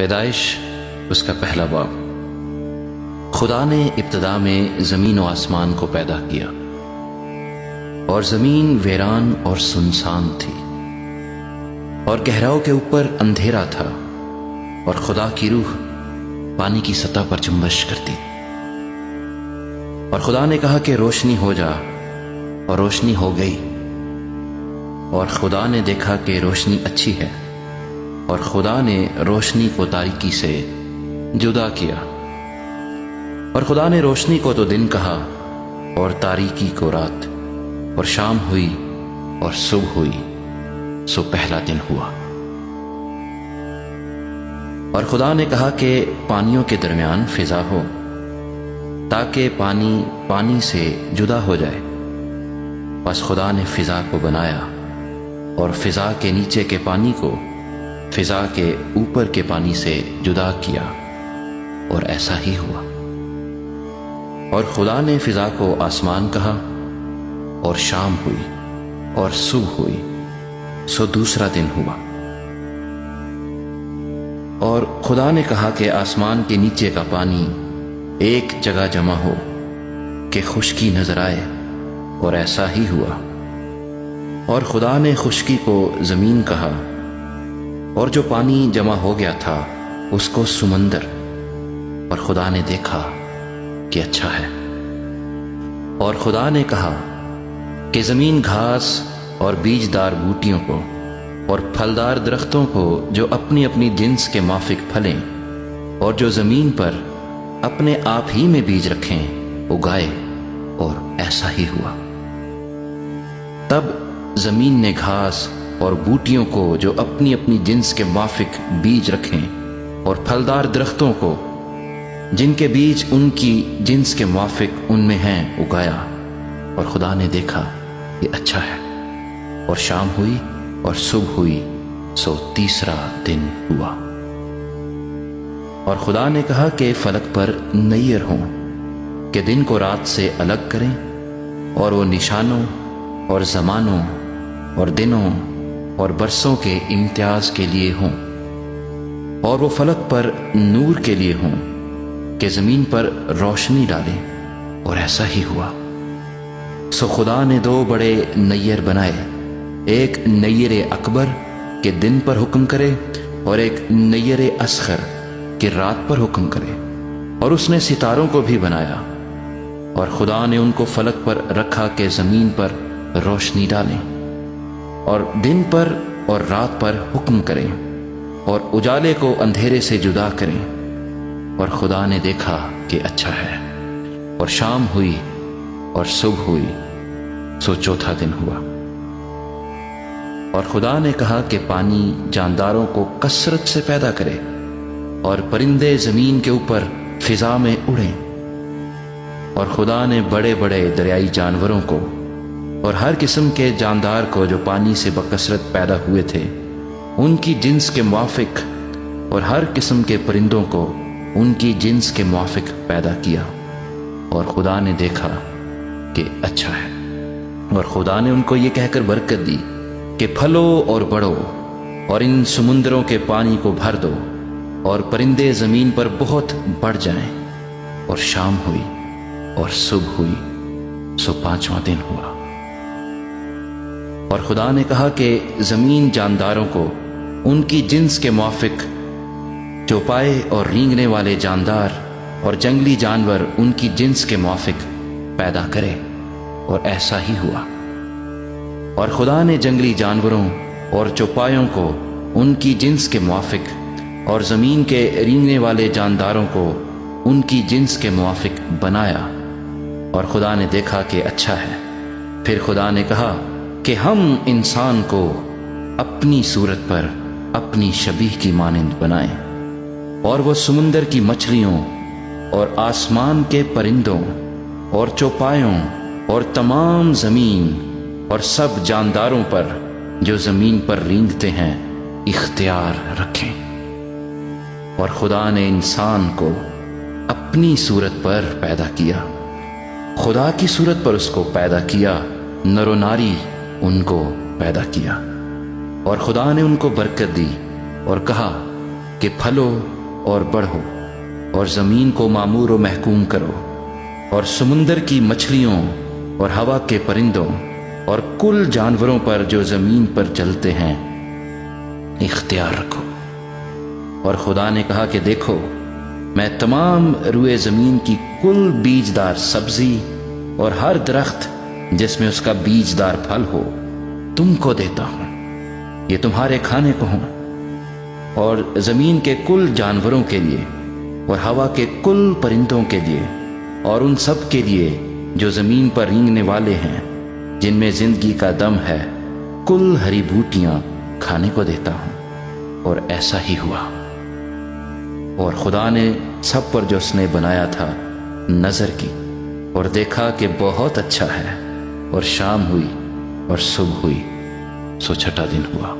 پیدائش اس کا پہلا باب۔ خدا نے ابتدا میں زمین و آسمان کو پیدا کیا، اور زمین ویران اور سنسان تھی، اور گہراؤں کے اوپر اندھیرا تھا، اور خدا کی روح پانی کی سطح پر جنبش کرتی۔ اور خدا نے کہا کہ روشنی ہو جا، اور روشنی ہو گئی۔ اور خدا نے دیکھا کہ روشنی اچھی ہے، اور خدا نے روشنی کو تاریکی سے جدا کیا۔ اور خدا نے روشنی کو تو دن کہا، اور تاریکی کو رات، اور شام ہوئی اور صبح ہوئی، سو پہلا دن ہوا۔ اور خدا نے کہا کہ پانیوں کے درمیان فضا ہو، تاکہ پانی پانی سے جدا ہو جائے۔ بس خدا نے فضا کو بنایا، اور فضا کے نیچے کے پانی کو فضا کے اوپر کے پانی سے جدا کیا، اور ایسا ہی ہوا۔ اور خدا نے فضا کو آسمان کہا، اور شام ہوئی اور صبح ہوئی، سو دوسرا دن ہوا۔ اور خدا نے کہا کہ آسمان کے نیچے کا پانی ایک جگہ جمع ہو کہ خشکی نظر آئے، اور ایسا ہی ہوا۔ اور خدا نے خشکی کو زمین کہا، اور جو پانی جمع ہو گیا تھا اس کو سمندر۔ اور خدا نے دیکھا کہ اچھا ہے۔ اور خدا نے کہا کہ زمین گھاس اور بیجدار بوٹیوں کو اور پھلدار درختوں کو جو اپنی اپنی جنس کے موافق پھلیں، اور جو زمین پر اپنے آپ ہی میں بیج رکھیں، اگائے، اور ایسا ہی ہوا۔ تب زمین نے گھاس اور بوٹیوں کو جو اپنی اپنی جنس کے موافق بیج رکھیں، اور پھلدار درختوں کو جن کے بیج ان کی جنس کے موافق ان میں ہیں، اگایا۔ اور خدا نے دیکھا یہ اچھا ہے۔ اور شام ہوئی اور صبح ہوئی، سو تیسرا دن ہوا۔ اور خدا نے کہا کہ فلک پر نیر ہوں کہ دن کو رات سے الگ کریں، اور وہ نشانوں اور زمانوں اور دنوں اور برسوں کے امتیاز کے لیے ہوں، اور وہ فلک پر نور کے لیے ہوں کہ زمین پر روشنی ڈالیں، اور ایسا ہی ہوا۔ سو خدا نے دو بڑے نیر بنائے، ایک نیر اکبر کہ دن پر حکم کرے، اور ایک نیر اصغر کہ رات پر حکم کرے۔ اور اس نے ستاروں کو بھی بنایا، اور خدا نے ان کو فلک پر رکھا کہ زمین پر روشنی ڈالیں، اور دن پر اور رات پر حکم کریں، اور اجالے کو اندھیرے سے جدا کریں۔ اور خدا نے دیکھا کہ اچھا ہے۔ اور شام ہوئی اور صبح ہوئی، سو چوتھا دن ہوا۔ اور خدا نے کہا کہ پانی جانداروں کو کثرت سے پیدا کرے، اور پرندے زمین کے اوپر فضا میں اڑیں۔ اور خدا نے بڑے بڑے دریائی جانوروں کو اور ہر قسم کے جاندار کو جو پانی سے بکثرت پیدا ہوئے تھے، ان کی جنس کے موافق، اور ہر قسم کے پرندوں کو ان کی جنس کے موافق پیدا کیا۔ اور خدا نے دیکھا کہ اچھا ہے۔ اور خدا نے ان کو یہ کہہ کر برکت دی کہ پھلو اور بڑھو، اور ان سمندروں کے پانی کو بھر دو، اور پرندے زمین پر بہت بڑھ جائیں۔ اور شام ہوئی اور صبح ہوئی، سو پانچواں دن ہوا۔ اور خدا نے کہا کہ زمین جانداروں کو ان کی جنس کے موافق، چوپائے اور رینگنے والے جاندار اور جنگلی جانور ان کی جنس کے موافق پیدا کرے، اور ایسا ہی ہوا۔ اور خدا نے جنگلی جانوروں اور چوپایوں کو ان کی جنس کے موافق، اور زمین کے رینگنے والے جانداروں کو ان کی جنس کے موافق بنایا۔ اور خدا نے دیکھا کہ اچھا ہے۔ پھر خدا نے کہا کہ ہم انسان کو اپنی صورت پر اپنی شبیہ کی مانند بنائیں، اور وہ سمندر کی مچھلیوں اور آسمان کے پرندوں اور چوپایوں اور تمام زمین اور سب جانداروں پر جو زمین پر رینگتے ہیں اختیار رکھیں۔ اور خدا نے انسان کو اپنی صورت پر پیدا کیا، خدا کی صورت پر اس کو پیدا کیا، نر و ناری ان کو پیدا کیا۔ اور خدا نے ان کو برکت دی اور کہا کہ پھلو اور بڑھو اور زمین کو معمور و محکوم کرو، اور سمندر کی مچھلیوں اور ہوا کے پرندوں اور کل جانوروں پر جو زمین پر چلتے ہیں اختیار رکھو۔ اور خدا نے کہا کہ دیکھو، میں تمام روئے زمین کی کل بیجدار سبزی اور ہر درخت جس میں اس کا بیجدار پھل ہو تم کو دیتا ہوں، یہ تمہارے کھانے کو ہوں، اور زمین کے کل جانوروں کے لیے اور ہوا کے کل پرندوں کے لیے اور ان سب کے لیے جو زمین پر رینگنے والے ہیں جن میں زندگی کا دم ہے، کل ہری بوٹیاں کھانے کو دیتا ہوں۔ اور ایسا ہی ہوا۔ اور خدا نے سب پر جو اس نے بنایا تھا نظر کی اور دیکھا کہ بہت اچھا ہے، اور شام ہوئی اور صبح ہوئی، سو چھٹا دن ہوا۔